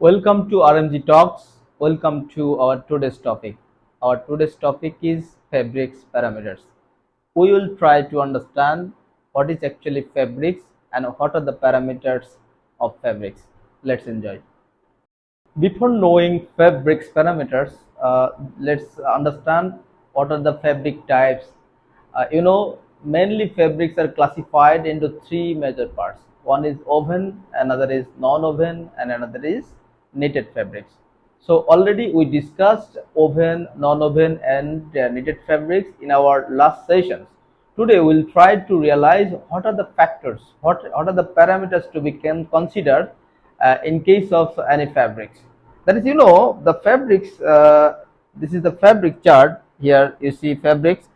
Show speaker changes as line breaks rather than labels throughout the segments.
Welcome to RMG Talks. Welcome to our today's topic. Our today's topic is fabrics parameters. We will try to understand what is actually fabrics and what are the parameters of fabrics. Let's enjoy. Before knowing fabrics parameters, let's understand what are the fabric types. Mainly fabrics are classified into three major parts. One is woven, another is non-woven, and another is knitted fabrics. So already we discussed woven, non-woven, and knitted fabrics in our last sessions. Today we'll try to realize what are the factors, what are the parameters to be considered in case of any fabrics. That is, the fabrics. This is the fabric chart. Here you see fabrics,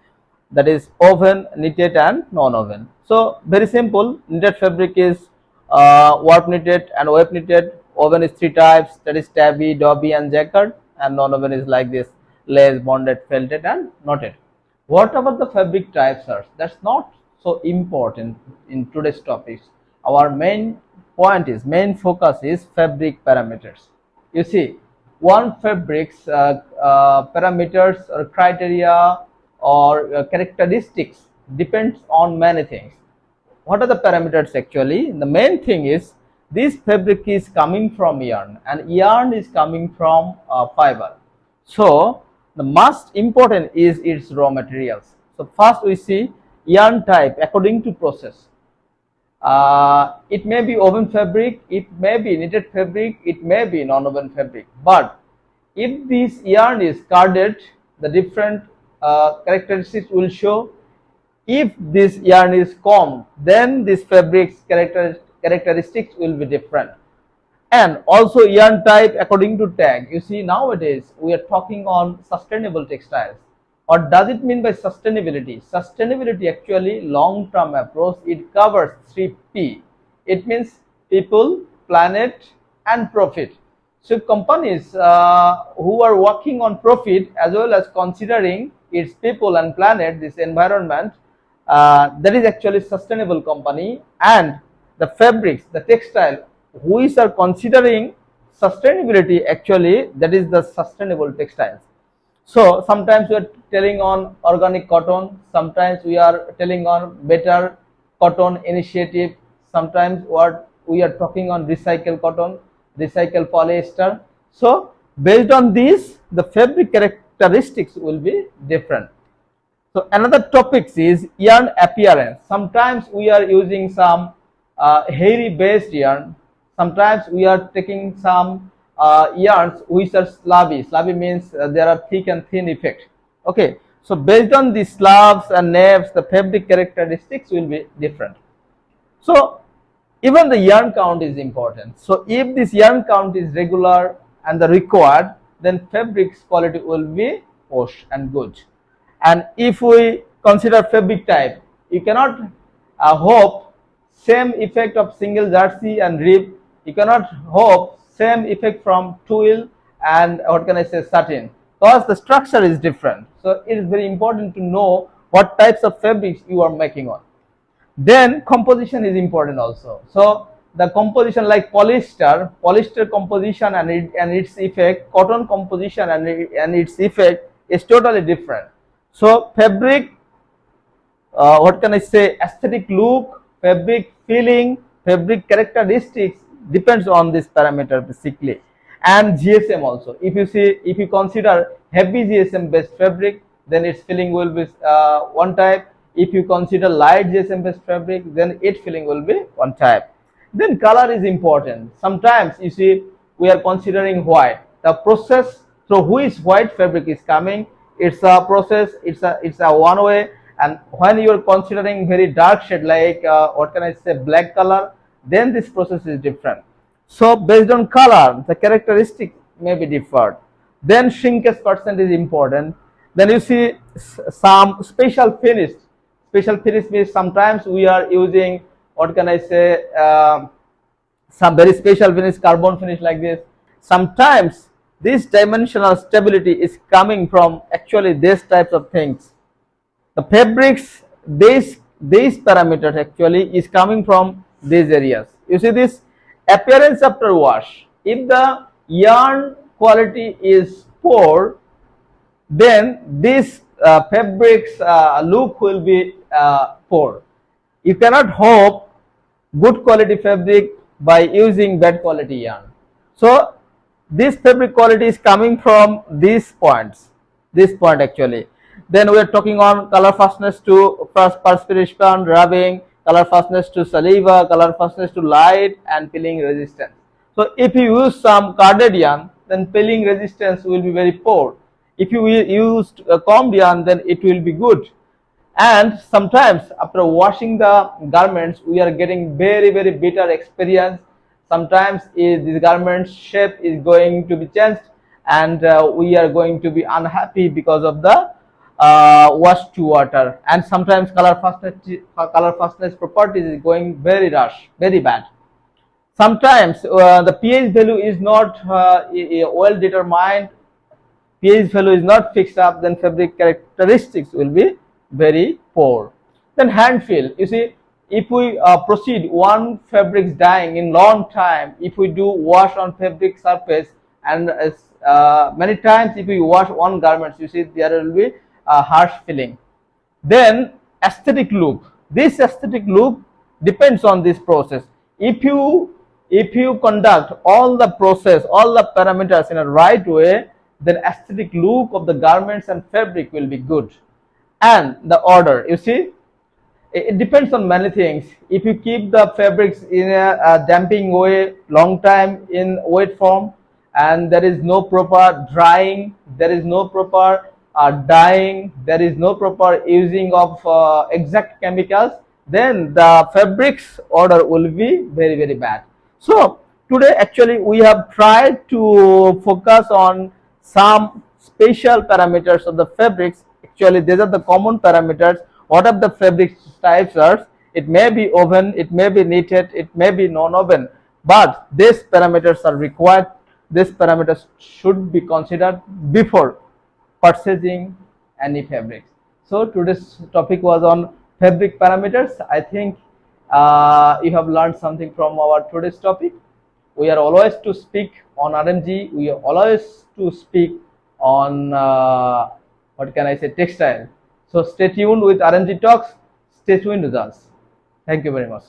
that is woven, knitted, and non-woven. So very simple. Knitted fabric is warp knitted and wave knitted. Woven is three types, that is tabby, dobby, and jacquard, and non-woven is like this: lace, bonded, felted, and knotted. Whatever the fabric types are, that's not so important in today's topics. Our main focus is fabric parameters. You see, one fabric's parameters or criteria or characteristics depends on many things. What are the parameters actually? The main thing is this fabric is coming from yarn, and yarn is coming from fiber. So the most important is its raw materials. So first we see yarn type according to process. It may be woven fabric, it may be knitted fabric, it may be non-woven fabric. But if this yarn is carded, the different characteristics will show. If this yarn is combed, then this fabric's characteristics will be different. And also yarn type according to tag. You see, nowadays we are talking on sustainable textiles. What does it mean by sustainability? Sustainability actually long-term approach. It covers 3P. It means people, planet, and profit. So companies who are working on profit as well as considering its people and planet, this environment, that is actually sustainable company. And the fabrics, the textile, which are considering sustainability, actually that is the sustainable textiles. So sometimes we are telling on organic cotton, sometimes we are telling on better cotton initiative, sometimes what we are talking on recycle cotton, recycle polyester. So based on this, the fabric characteristics will be different. So another topic is yarn appearance. Sometimes we are using some hairy based yarn. Sometimes we are taking some yarns which are slabby. Slabby means there are thick and thin effect. Okay, so based on the slabs and naps, the fabric characteristics will be different. So even the yarn count is important. So if this yarn count is regular and the required, then fabric's quality will be posh and good. And if we consider fabric type, you cannot hope same effect of single jersey and rib. You cannot hope same effect from twill and what can I say, satin, because the structure is different. So it is very important to know what types of fabrics you are making on. Then composition is important also. So the composition like polyester composition and its effect, cotton composition and its effect is totally different. So fabric, what can I say, aesthetic look, fabric feeling, fabric characteristics depends on this parameter basically. And GSM also. If you consider heavy GSM based fabric, then its feeling will be one type. If you consider light GSM based fabric, then its feeling will be one type. Then color is important. Sometimes you see we are considering white. The process through which white fabric is coming, it's a process, it's a one way. And when you are considering very dark shade like what can I say, black color, then this process is different. So based on color, the characteristic may be differed. Then shrinkage percent is important. Then you see some special finish. Special finish means sometimes we are using what can I say, some very special finish, carbon finish like this. Sometimes this dimensional stability is coming from actually these types of things. The fabrics, these parameters actually is coming from these areas. You see this appearance after wash. If the yarn quality is poor, then this fabric's look will be poor. You cannot hope good quality fabric by using bad quality yarn. So this fabric quality is coming from these points, this point actually. Then we are talking on color fastness to perspiration, rubbing, color fastness to saliva, color fastness to light, and peeling resistance. So if you use some carded yarn, then peeling resistance will be very poor. If you use combed yarn, then it will be good. And sometimes after washing the garments, we are getting very bitter experience. Sometimes this garment shape is going to be changed, and we are going to be unhappy because of the wash to water. And sometimes color fastness properties is going very rush, very bad. Sometimes the pH value is not well determined, pH value is not fixed up, then fabric characteristics will be very poor. Then hand feel, you see, if we proceed one fabric dyeing in long time, if we do wash on fabric surface, and many times if we wash one garment, you see there will be a harsh feeling. Then aesthetic look, this aesthetic look depends on this process. If you conduct all the process, all the parameters in a right way, then aesthetic look of the garments and fabric will be good. And the order, you see, it depends on many things. If you keep the fabrics in a damping way long time in wet form, and there is no proper drying, there is no proper dyeing, there is no proper using of exact chemicals, then the fabrics order will be very bad. So today actually we have tried to focus on some special parameters of the fabrics. Actually these are the common parameters. What are the fabric types are? It may be woven, it may be knitted, it may be non-woven, but these parameters are required. These parameters should be considered before purchasing any fabrics. So today's topic was on fabric parameters. I think you have learned something from our today's topic. We are always to speak on RMG. We are always to speak on what can I say, textile. So stay tuned with RMG Talks. Stay tuned with us. Thank you very much.